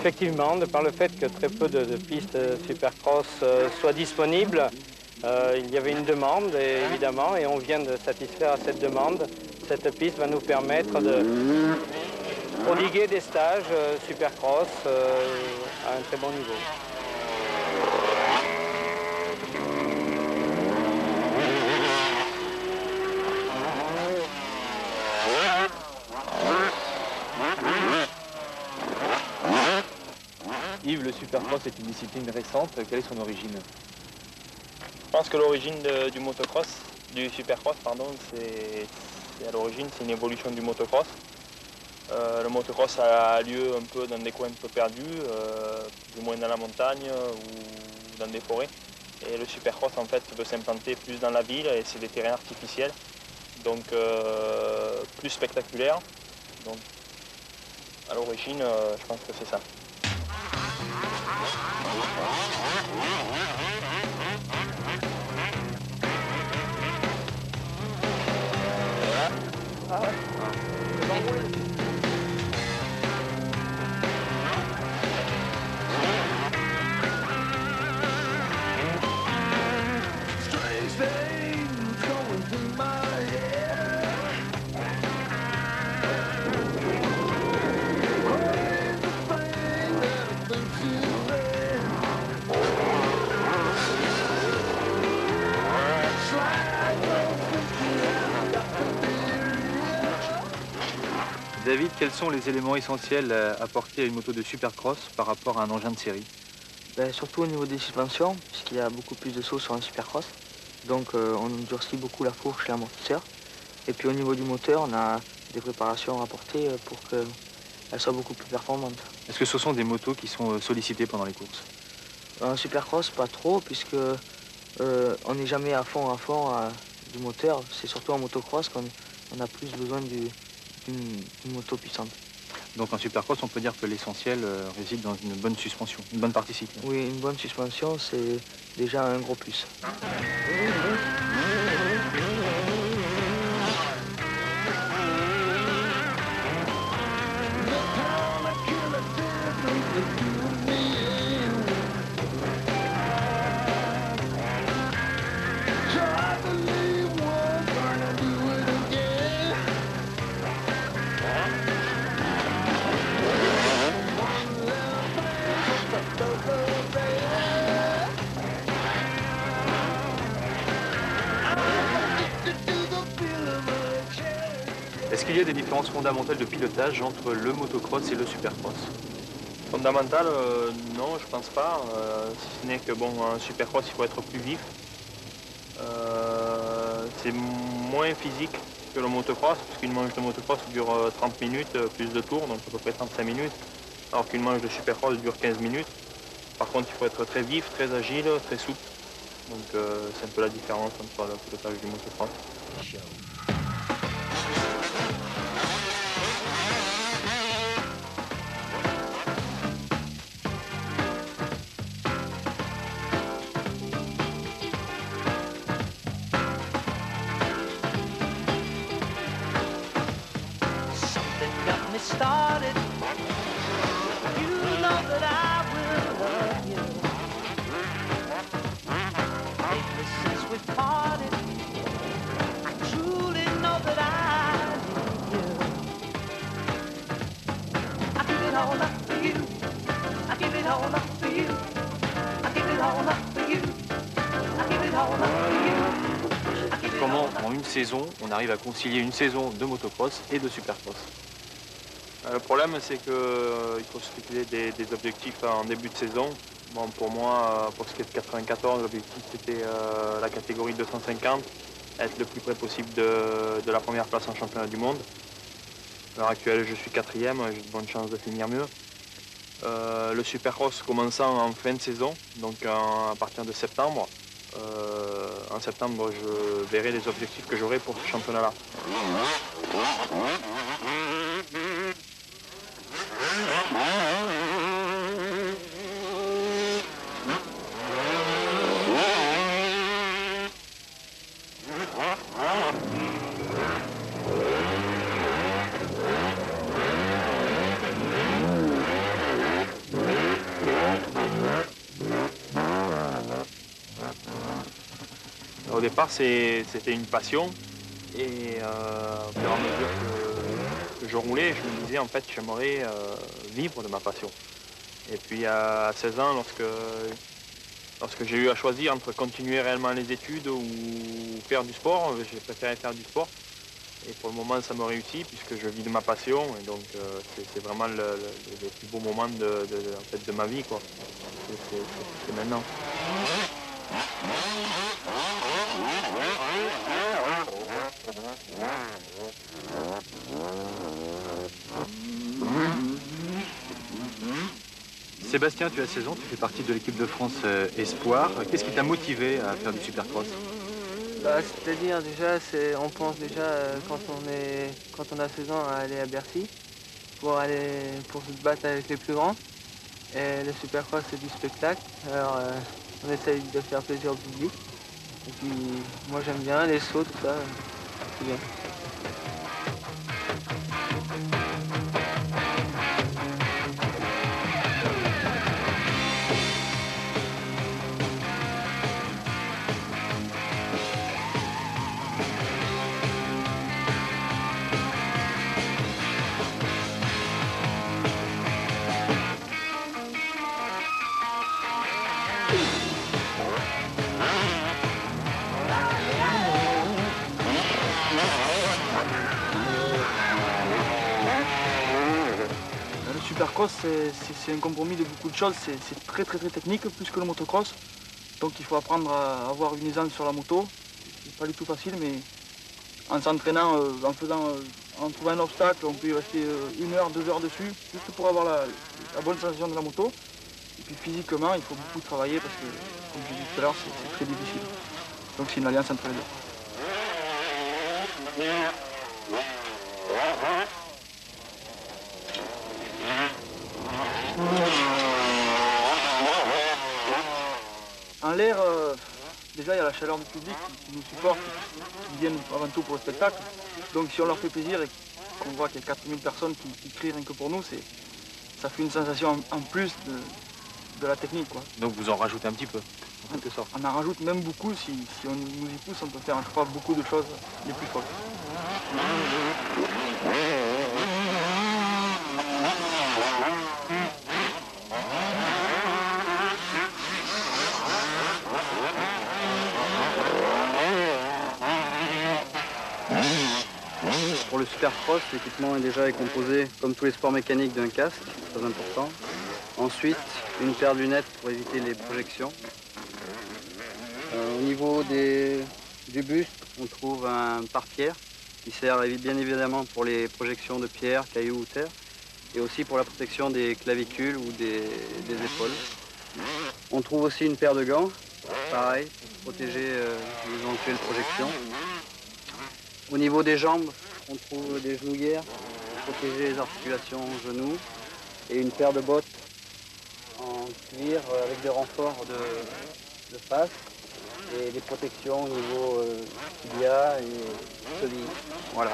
Effectivement, de par le fait que très peu de pistes supercross soient disponibles, il y avait une demande évidemment et on vient de satisfaire à cette demande. Cette piste va nous permettre de prodiguer des stages supercross à un très bon niveau. Yves, le supercross est une discipline récente. Quelle est son origine? Je pense que l'origine du supercross, pardon, c'est à l'origine, c'est une évolution du motocross. Le motocross a lieu un peu dans des coins un peu perdus, du moins dans la montagne ou dans des forêts. Et le supercross en fait peut s'implanter plus dans la ville et c'est des terrains artificiels, donc plus spectaculaires. Donc à l'origine, je pense que c'est ça. David, quels sont les éléments essentiels à apporter à une moto de supercross par rapport à un engin de série? Surtout au niveau des suspensions, puisqu'il y a beaucoup plus de sauts sur un supercross. Donc on durcit beaucoup la fourche et l'amortisseur. Et puis au niveau du moteur, on a des préparations à apporter pour qu'elle soit beaucoup plus performante. Est-ce que ce sont des motos qui sont sollicitées pendant les courses? Un supercross, pas trop, puisque on n'est jamais à fond du moteur. C'est surtout en motocross qu'on a plus besoin d'une moto puissante. Donc en supercross, on peut dire que l'essentiel réside dans une bonne suspension, une bonne partie cycle. Oui, une bonne suspension, c'est déjà un gros plus. Est-ce qu'il y a des différences fondamentales de pilotage entre le motocross et le supercross? Fondamental, non, je pense pas. Si ce n'est que bon, un supercross, il faut être plus vif. C'est moins physique que le motocross, puisqu'une manche de motocross dure 30 minutes, plus de tours, donc à peu près 35 minutes, alors qu'une manche de supercross dure 15 minutes. Par contre, il faut être très vif, très agile, très souple. Donc c'est un peu la différence entre le pilotage du motocross. Started, you know that I will love you. Lately since we parted, I truly know that I need you. I give it all up for you. I give it all up for you. I give it all up for you. I give it all up for you. Comment, en une saison, on arrive à concilier une saison de motocross et de supercross? Le problème, c'est qu'il faut se fixer des objectifs en début de saison. Bon, pour moi, pour ce qui est de 94, l'objectif c'était la catégorie 250, être le plus près possible de la première place en championnat du monde. À l'heure actuelle, je suis 4e, j'ai de bonnes chances de finir mieux. Le supercross commençant en fin de saison, donc à partir de septembre. En septembre, je verrai les objectifs que j'aurai pour ce championnat-là. Au départ, c'était une passion. Et au fur et à mesure que je roulais, je me disais en fait j'aimerais vivre de ma passion. Et puis à 16 ans, lorsque j'ai eu à choisir entre continuer réellement les études ou faire du sport, j'ai préféré faire du sport. Et pour le moment, ça me réussit puisque je vis de ma passion. Et donc c'est vraiment le plus beau moment en fait, de ma vie, quoi. C'est maintenant. Sébastien, tu as 16 ans, tu fais partie de l'équipe de France Espoir. Qu'est-ce qui t'a motivé à faire du supercross? Bah, c'est-à-dire déjà, on pense déjà quand on a 16 ans à aller à Bercy pour se battre avec les plus grands. Et le supercross c'est du spectacle, alors on essaye de faire plaisir au public. Et puis moi j'aime bien les sauts, tout ça, c'est bien. Le supercross, c'est un compromis de beaucoup de choses. C'est très technique, plus que le motocross. Donc il faut apprendre à avoir une aisance sur la moto. C'est pas du tout facile, mais en s'entraînant, en trouvant un obstacle, on peut y rester 1 heure, 2 heures dessus, juste pour avoir la bonne sensation de la moto. Et puis physiquement, il faut beaucoup travailler parce que, comme j'ai dit tout à l'heure, c'est très difficile. Donc c'est une alliance entre les deux. En l'air, déjà il y a la chaleur du public qui nous supporte, qui viennent avant tout pour le spectacle. Donc si on leur fait plaisir et qu'on voit qu'il y a 4000 personnes qui crient rien que pour nous, ça fait une sensation en plus de la technique, quoi. Donc vous en rajoutez un petit peu, en quelque sorte. On en rajoute même beaucoup, si on nous y pousse, on peut faire, je crois, beaucoup de choses les plus folles. Pour le supercross, l'équipement est déjà composé, comme tous les sports mécaniques, d'un casque, très important. Ensuite, une paire de lunettes pour éviter les projections. Au niveau du buste, on trouve un pare-pierre qui sert bien évidemment pour les projections de pierres, cailloux ou terre, et aussi pour la protection des clavicules ou des épaules. On trouve aussi une paire de gants, pareil, pour protéger les éventuelles projections. Au niveau des jambes, on trouve des genouillères pour protéger les articulations genoux et une paire de bottes en cuir avec des renforts de face et des protections au niveau tibia et cheville. Voilà.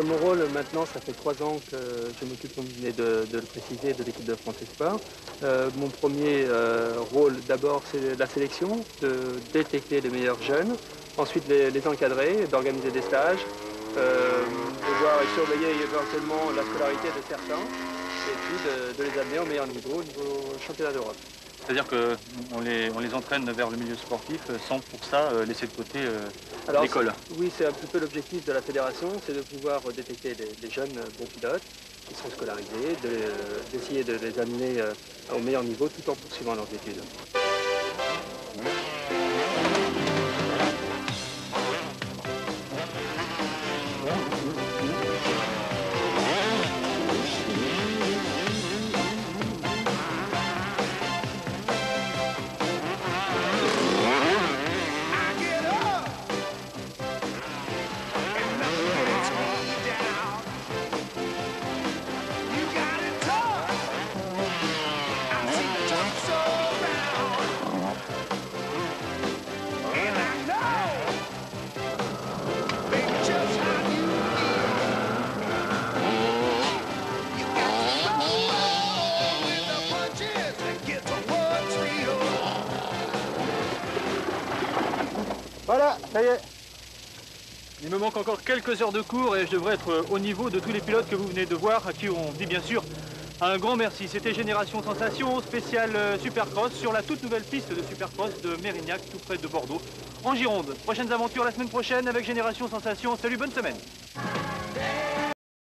Mon rôle maintenant, ça fait 3 ans que je m'occupe, comme vous venez de le préciser, de l'équipe de France Espoir. Mon premier rôle d'abord c'est la sélection, de détecter les meilleurs jeunes, ensuite les encadrer, d'organiser des stages, de voir et surveiller éventuellement la scolarité de certains, et puis de les amener au meilleur niveau, au niveau championnat d'Europe. C'est-à-dire qu'on les entraîne vers le milieu sportif sans pour ça laisser de côté l'école. Oui, c'est un petit peu l'objectif de la fédération, c'est de pouvoir détecter des jeunes bons pilotes qui sont scolarisés, d'essayer de les amener au meilleur niveau tout en poursuivant leurs études. I get Voilà, ça y est. Il me manque encore quelques heures de cours et je devrais être au niveau de tous les pilotes que vous venez de voir, à qui on dit bien sûr un grand merci. C'était Génération Sensation, spécial Supercross sur la toute nouvelle piste de Supercross de Mérignac, tout près de Bordeaux, en Gironde. Prochaines aventures la semaine prochaine avec Génération Sensation. Salut, bonne semaine.